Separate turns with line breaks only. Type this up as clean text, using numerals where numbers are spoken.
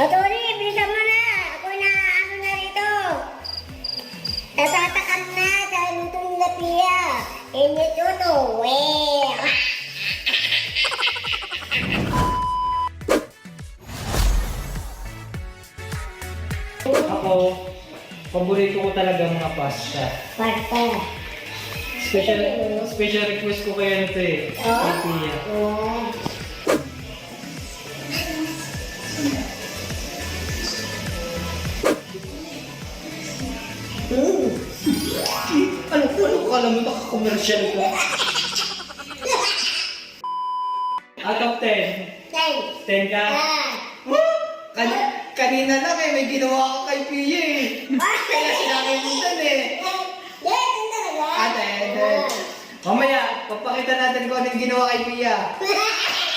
Tony, bilisan mo na. Ako na, ano na rito. Natatakam na sa lutong na piya. Init ito.
Ako, paborito ko talaga mga pasta.
Pasta.
Special request ko kaya nito eh. Kay Pia.
Oh.
Ano kala mo naka-commercial ka? Out of 10.
Ten.
10 ka?
Kanina lang eh, may ginawa ka kay Pia eh. Kaya sinabi mo dun eh.
Yan talaga.
Ate. Mamaya, papakita natin kung anong ginawa kay Pia.